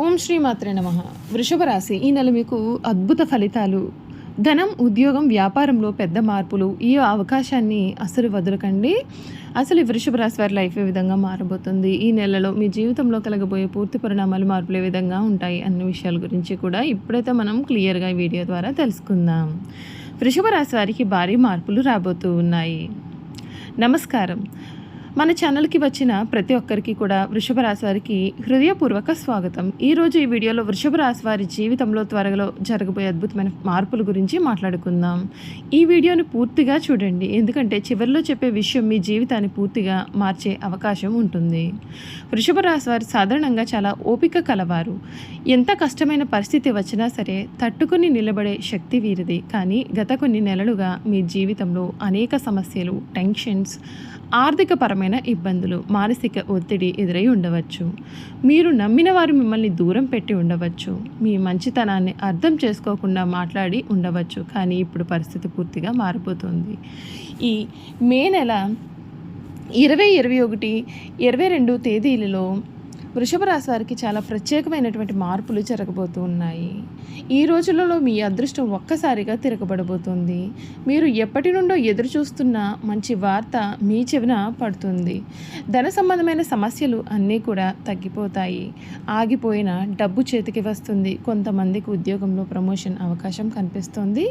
ఓం శ్రీ మాత్రే నమః. వృషభ రాశి ఈ నెల మీకు అద్భుత ఫలితాలు, ధనం, ఉద్యోగం, వ్యాపారంలో పెద్ద మార్పులు. ఈ అవకాశాన్ని అసలు వదలకండి. అసలు ఈ వృషభ రాశి వారి లైఫ్ ఏ విధంగా మారబోతుంది, ఈ నెలలో మీ జీవితంలో కలగబోయే పూర్తి పరిణామాలు, మార్పులు ఏ విధంగా ఉంటాయి అన్న విషయాల గురించి కూడా ఇప్పుడైతే మనం క్లియర్గా ఈ వీడియో ద్వారా తెలుసుకుందాం. వృషభ రాశి వారికి భారీ మార్పులు రాబోతూ ఉన్నాయి. నమస్కారం. మన ఛానల్కి వచ్చిన ప్రతి ఒక్కరికి కూడా వృషభ రాశి వారికి హృదయపూర్వక స్వాగతం. ఈరోజు ఈ వీడియోలో వృషభ రాశి వారి జీవితంలో త్వరలో జరగబోయే అద్భుతమైన మార్పుల గురించి మాట్లాడుకుందాం. ఈ వీడియోని పూర్తిగా చూడండి, ఎందుకంటే చివరిలో చెప్పే విషయం మీ జీవితాన్ని పూర్తిగా మార్చే అవకాశం ఉంటుంది. వృషభ రాశి వారు సాధారణంగా చాలా ఓపిక కలవారు. ఎంత కష్టమైన పరిస్థితి వచ్చినా సరే తట్టుకుని నిలబడే శక్తి వీరిది. కానీ గత కొన్ని నెలలుగా మీ జీవితంలో అనేక సమస్యలు, టెన్షన్స్, ఆర్థికపరమైన ఇబ్బందులు, మానసిక ఒత్తిడి ఎదురై ఉండవచ్చు. మీరు నమ్మిన వారు మిమ్మల్ని దూరం పెట్టి ఉండవచ్చు. మీ మంచితనాన్ని అర్థం చేసుకోకుండా మాట్లాడి ఉండవచ్చు. కానీ ఇప్పుడు పరిస్థితి పూర్తిగా మారిపోతుంది. ఈ మే నెల 20, 21, 22 తేదీలలో వృషభ రాశి వారికి చాలా ప్రత్యేకమైనటువంటి మార్పులు జరగబోతూ ఉన్నాయి. ఈ రోజులలో మీ అదృష్టం ఒక్కసారిగా తిరగబడబోతుంది. మీరు ఎప్పటి నుండో ఎదురు చూస్తున్న మంచి వార్త మీ చెవిన పడుతుంది. ధన సంబంధమైన సమస్యలు అన్నీ కూడా తగ్గిపోతాయి. ఆగిపోయిన డబ్బు చేతికి వస్తుంది. కొంతమందికి ఉద్యోగంలో ప్రమోషన్ అవకాశం కనిపిస్తుంది.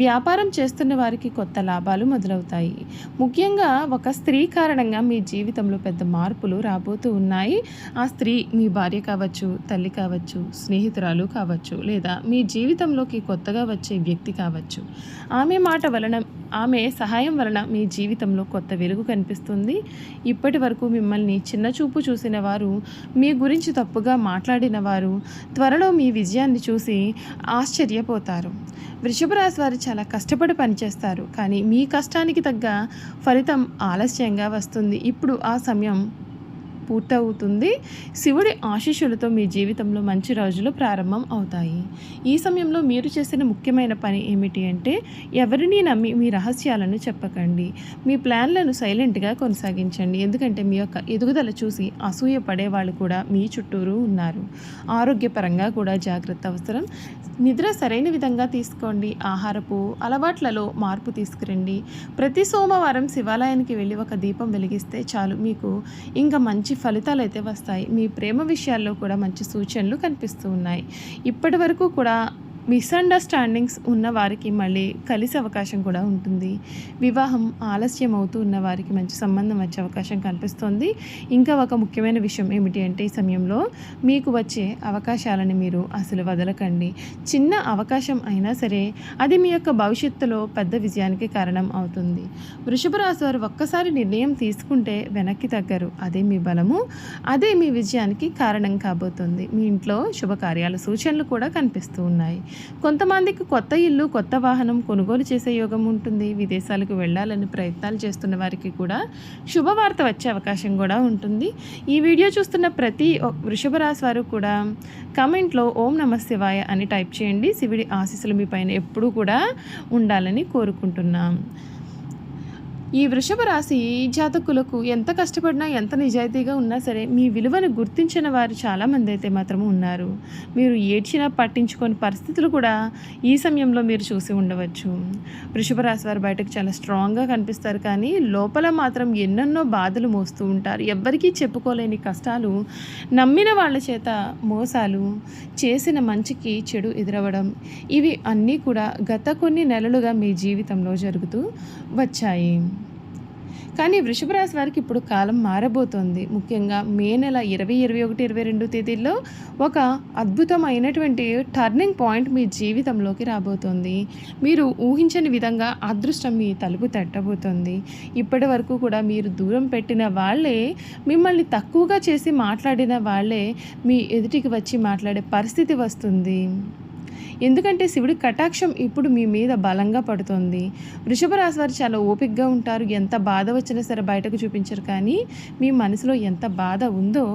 వ్యాపారం చేస్తున్న వారికి కొత్త లాభాలు మొదలవుతాయి. ముఖ్యంగా ఒక స్త్రీ కారణంగా మీ జీవితంలో పెద్ద మార్పులు రాబోతూ ఉన్నాయి. ఆ స్త్రీ మీ భార్య కావచ్చు, తల్లి కావచ్చు, స్నేహితురాలు కావచ్చు, లేదా మీ జీవితంలోకి కొత్తగా వచ్చే వ్యక్తి కావచ్చు. ఆమె మాట వలన, ఆమె సహాయం వలన మీ జీవితంలో కొత్త వెలుగు కనిపిస్తుంది. ఇప్పటి వరకు మిమ్మల్ని చిన్నచూపు చూసిన వారు, మీ గురించి తప్పుగా మాట్లాడిన వారు త్వరలో మీ విజయాన్ని చూసి ఆశ్చర్యపోతారు. వృషభ రాశి వారు చాలా కష్టపడి పనిచేస్తారు, కానీ మీ కష్టానికి తగ్గ ఫలితం ఆలస్యంగా వస్తుంది. ఇప్పుడు ఆ సమయం పూర్తవుతుంది. శివుడి ఆశీస్సులతో మీ జీవితంలో మంచి రోజులు ప్రారంభం అవుతాయి. ఈ సమయంలో మీరు చేసిన ముఖ్యమైన పని ఏమిటి అంటే, ఎవరిని నమ్మి మీ రహస్యాలను చెప్పకండి. మీ ప్లాన్లను సైలెంట్గా కొనసాగించండి. ఎందుకంటే మీ యొక్క ఎదుగుదల చూసి అసూయ పడే వాళ్ళు కూడా మీ చుట్టూరు ఉన్నారు. ఆరోగ్యపరంగా కూడా జాగ్రత్త అవసరం. నిద్ర సరైన విధంగా తీసుకోండి. ఆహారపు అలవాట్లలో మార్పు తీసుకురండి. ప్రతి సోమవారం శివాలయానికి వెళ్ళి ఒక దీపం వెలిగిస్తే చాలు, మీకు ఇంకా మంచి ఫలితాలు అయితే వస్తాయి. మీ ప్రేమ విషయాల్లో కూడా మంచి సూచనలు కనిపిస్తూ ఉన్నాయి. ఇప్పటి వరకు కూడా మిస్అండర్స్టాండింగ్స్ ఉన్న వారికి మళ్ళీ కలిసే అవకాశం కూడా ఉంటుంది. వివాహం ఆలస్యం అవుతూ ఉన్న వారికి మంచి సంబంధం వచ్చే అవకాశం కనిపిస్తుంది. ఇంకా ఒక ముఖ్యమైన విషయం ఏమిటి అంటే, ఈ సమయంలో మీకు వచ్చే అవకాశాలని మీరు అసలు వదలకండి. చిన్న అవకాశం అయినా సరే అది మీ యొక్క భవిష్యత్తులో పెద్ద విజయానికి కారణం అవుతుంది. వృషభ రాశి వారు ఒక్కసారి నిర్ణయం తీసుకుంటే వెనక్కి తగ్గరు. అదే మీ బలము, అదే మీ విజయానికి కారణం కాబోతుంది. మీ ఇంట్లో శుభకార్యాల సూచనలు కూడా కనిపిస్తూ ఉన్నాయి. కొంతమందికి కొత్త ఇల్లు, కొత్త వాహనం కొనుగోలు చేసే యోగం ఉంటుంది. విదేశాలకు వెళ్ళాలని ప్రయత్నాలు చేస్తున్న వారికి కూడా శుభవార్త వచ్చే అవకాశం కూడా ఉంటుంది. ఈ వీడియో చూస్తున్న ప్రతి వృషభ రాశి వారు కూడా కామెంట్లో ఓం నమః శివాయ అని టైప్ చేయండి. శివుడి ఆశీస్సులు మీ పైన ఎప్పుడూ కూడా ఉండాలని కోరుకుంటున్నాం. ఈ వృషభ రాశి జాతకులకు ఎంత కష్టపడినా, ఎంత నిజాయితీగా ఉన్నా సరే మీ విలువను గుర్తించిన వారు చాలామంది అయితే మాత్రము ఉన్నారు. మీరు ఏడ్చినా పట్టించుకొని పరిస్థితులు కూడా ఈ సమయంలో మీరు చూసి ఉండవచ్చు. వృషభ రాశి వారు బయటకు చాలా స్ట్రాంగ్గా కనిపిస్తారు, కానీ లోపల మాత్రం ఎన్నెన్నో బాధలు మోస్తూ ఉంటారు. ఎవ్వరికీ చెప్పుకోలేని కష్టాలు, నమ్మిన వాళ్ళ చేత మోసాలు, చేసిన మంచికి చెడు ఎదురవ్వడం, ఇవి అన్నీ కూడా గత కొన్ని నెలలుగా మీ జీవితంలో జరుగుతూ వచ్చాయి. కానీ వృషభ రాశి వారికి ఇప్పుడు కాలం మారబోతోంది. ముఖ్యంగా మే నెల 20, 21, 22 తేదీల్లో ఒక అద్భుతమైనటువంటి టర్నింగ్ పాయింట్ మీ జీవితంలోకి రాబోతోంది. మీరు ఊహించని విధంగా అదృష్టం మీ తలుపు తట్టబోతోంది. ఇప్పటి వరకు కూడా మీరు దూరం పెట్టిన వాళ్ళే, మిమ్మల్ని తక్కువగా చేసి మాట్లాడిన వాళ్ళే మీ ఎదుటికి వచ్చి మాట్లాడే పరిస్థితి వస్తుంది. ఎందుకంటే శివుడి కటాక్షం ఇప్పుడు మీ మీద బలంగా పడుతుంది. వృషభ రాశి వారు చాలా ఓపికగా ఉంటారు. ఎంత బాధ వచ్చినా సరే బయటకు చూపించరు, కానీ మీ మనసులో ఎంత బాధ ఉందో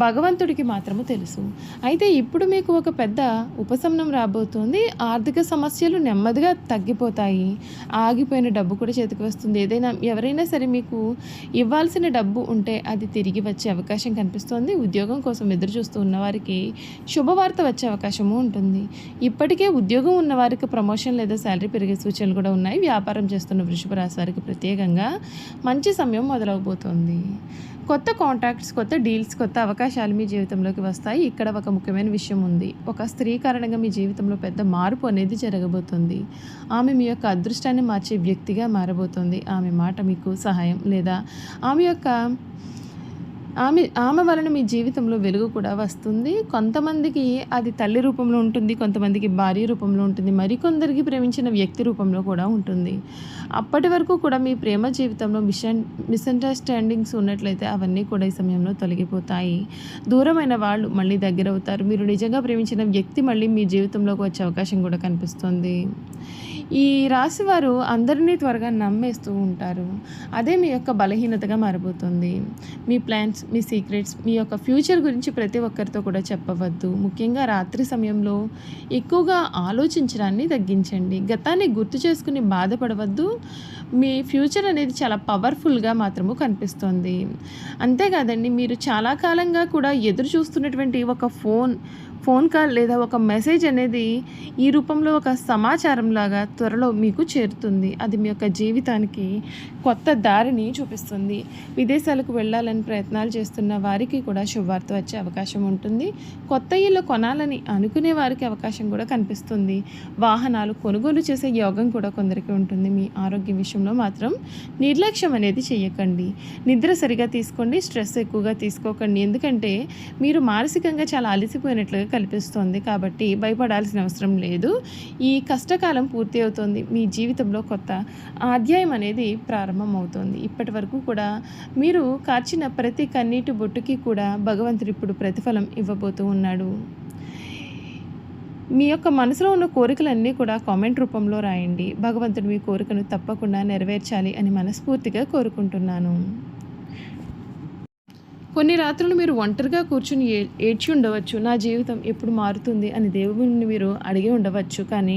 భగవంతుడికి మాత్రము తెలుసు. అయితే ఇప్పుడు మీకు ఒక పెద్ద ఉపశమనం రాబోతుంది. ఆర్థిక సమస్యలు నెమ్మదిగా తగ్గిపోతాయి. ఆగిపోయిన డబ్బు కూడా చేతికి వస్తుంది. ఎవరైనా సరే మీకు ఇవ్వాల్సిన డబ్బు ఉంటే అది తిరిగి వచ్చే అవకాశం కనిపిస్తోంది. ఉద్యోగం కోసం ఎదురు చూస్తూ ఉన్నవారికి శుభవార్త వచ్చే అవకాశము ఉంటుంది. ఇప్పటికే ఉద్యోగం ఉన్నవారికి ప్రమోషన్ లేదా శాలరీ పెరిగే సూచనలు కూడా ఉన్నాయి. వ్యాపారం చేస్తున్న వృషభ రాశి వారికి ప్రత్యేకంగా మంచి సమయం మొదలవబోతోంది. కొత్త కాంటాక్ట్స్, కొత్త డీల్స్, కొత్త అవకాశాలు మీ జీవితంలోకి వస్తాయి. ఇక్కడ ఒక ముఖ్యమైన విషయం ఉంది. ఒక స్త్రీ కారణంగా మీ జీవితంలో పెద్ద మార్పు అనేది జరగబోతుంది. ఆమె మీ యొక్క అదృష్టాన్ని మార్చే వ్యక్తిగా మారబోతుంది. ఆమె మాట మీకు సహాయం లేదా ఆమె వలన మీ జీవితంలో వెలుగు కూడా వస్తుంది. కొంతమందికి అది తల్లి రూపంలో ఉంటుంది, కొంతమందికి భార్య రూపంలో ఉంటుంది, మరికొందరికి ప్రేమించిన వ్యక్తి రూపంలో కూడా ఉంటుంది. అప్పటి వరకు కూడా మీ ప్రేమ జీవితంలో మిస్అండర్స్టాండింగ్స్ ఉన్నట్లయితే అవన్నీ కూడా ఈ సమయంలో తొలగిపోతాయి. దూరమైన వాళ్ళు మళ్ళీ దగ్గర అవుతారు. మీరు నిజంగా ప్రేమించిన వ్యక్తి మళ్ళీ మీ జీవితంలోకి వచ్చే అవకాశం కూడా కనిపిస్తుంది. ఈ రాశివారు అందరినీ త్వరగా నమ్మేస్తూ ఉంటారు. అదే మీ యొక్క బలహీనతగా మారబోతుంది. మీ ప్లాన్స్, మీ సీక్రెట్స్, మీ యొక్క ఫ్యూచర్ గురించి ప్రతి ఒక్కరితో కూడా చెప్పవద్దు. ముఖ్యంగా రాత్రి సమయంలో ఎక్కువగా ఆలోచించడాన్ని తగ్గించండి. గతాన్ని గుర్తు చేసుకుని బాధపడవద్దు. మీ ఫ్యూచర్ అనేది చాలా పవర్ఫుల్గా మాత్రము కనిపిస్తుంది. అంతేకాదండి, మీరు చాలా కాలంగా కూడా ఎదురు చూస్తున్నటువంటి ఒక ఫోన్ కాల్ లేదా ఒక మెసేజ్ అనేది ఈ రూపంలో ఒక సమాచారం లాగా త్వరలో మీకు చేరుతుంది. అది మీ యొక్క జీవితానికి కొత్త దారిని చూపిస్తుంది. విదేశాలకు వెళ్ళాలని ప్రయత్నాలు చేస్తున్న వారికి కూడా శుభవార్త వచ్చే అవకాశం ఉంటుంది. కొత్త ఇల్లు కొనాలని అనుకునే వారికి అవకాశం కూడా కనిపిస్తుంది. వాహనాలు కొనుగోలు చేసే యోగం కూడా కొందరికి ఉంటుంది. మీ ఆరోగ్యం విషయంలో మాత్రం నిర్లక్ష్యం అనేది చేయకండి. నిద్ర సరిగా తీసుకోండి. స్ట్రెస్ ఎక్కువగా తీసుకోకండి. ఎందుకంటే మీరు మానసికంగా చాలా అలసిపోయినట్లుగా కనిపిస్తోంది. కాబట్టి భయపడాల్సిన అవసరం లేదు. ఈ కష్టకాలం పూర్తి అవుతుంది. మీ జీవితంలో కొత్త అధ్యాయం అనేది ప్రారంభమవుతోంది. ఇప్పటి వరకు కూడా మీరు కార్చిన ప్రతి కన్నీటి బొట్టుకి కూడా భగవంతుడు ఇప్పుడు ప్రతిఫలం ఇవ్వబోతూ ఉన్నాడు. మీ యొక్క మనసులో ఉన్న కోరికలన్నీ కూడా కామెంట్ రూపంలో రాయండి. భగవంతుడు మీ కోరికను తప్పకుండా నెరవేర్చాలి అని మనస్ఫూర్తిగా కోరుకుంటున్నాను. కొన్ని రాత్రులు మీరు ఒంటరిగా కూర్చుని ఏడ్చి ఉండవచ్చు. నా జీవితం ఎప్పుడు మారుతుంది అని దేవుడిని మీరు అడిగి ఉండవచ్చు. కానీ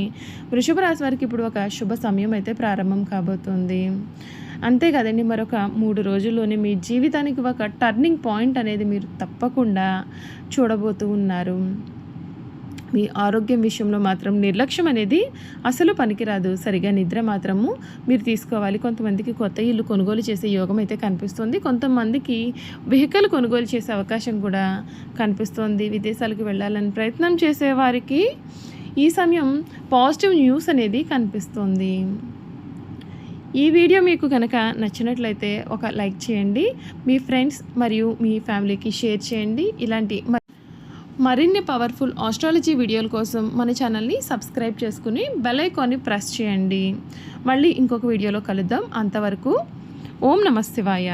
వృషభ రాశి వారికి ఇప్పుడు ఒక శుభ సమయం అయితే ప్రారంభం కాబోతుంది. అంతేకాదండి, మరొక 3 రోజుల్లోనే మీ జీవితానికి ఒక టర్నింగ్ పాయింట్ అనేది మీరు తప్పకుండా చూడబోతూ ఉన్నారు. మీ ఆరోగ్యం విషయంలో మాత్రం నిర్లక్ష్యం అనేది అసలు పనికిరాదు. సరిగా నిద్ర మాత్రము మీరు తీసుకోవాలి. కొంతమందికి కొత్త ఇల్లు కొనుగోలు చేసే యోగం అయితే కనిపిస్తుంది. కొంతమందికి వెహికల్ కొనుగోలు చేసే అవకాశం కూడా కనిపిస్తుంది. విదేశాలకు వెళ్ళాలని ప్రయత్నం చేసేవారికి ఈ సమయం పాజిటివ్ న్యూస్ అనేది కనిపిస్తుంది. ఈ వీడియో మీకు కనుక నచ్చినట్లయితే ఒక లైక్ చేయండి. మీ ఫ్రెండ్స్ మరియు మీ ఫ్యామిలీకి షేర్ చేయండి. ఇలాంటి మరిన్ని పవర్ఫుల్ ఆస్ట్రాలజీ వీడియోల కోసం మన ఛానల్ని సబ్స్క్రైబ్ చేసుకుని బెల్ ఐకాన్ని ప్రెస్ చేయండి. మళ్ళీ ఇంకొక వీడియోలో కలుద్దాం. అంతవరకు ఓం నమః శివాయ.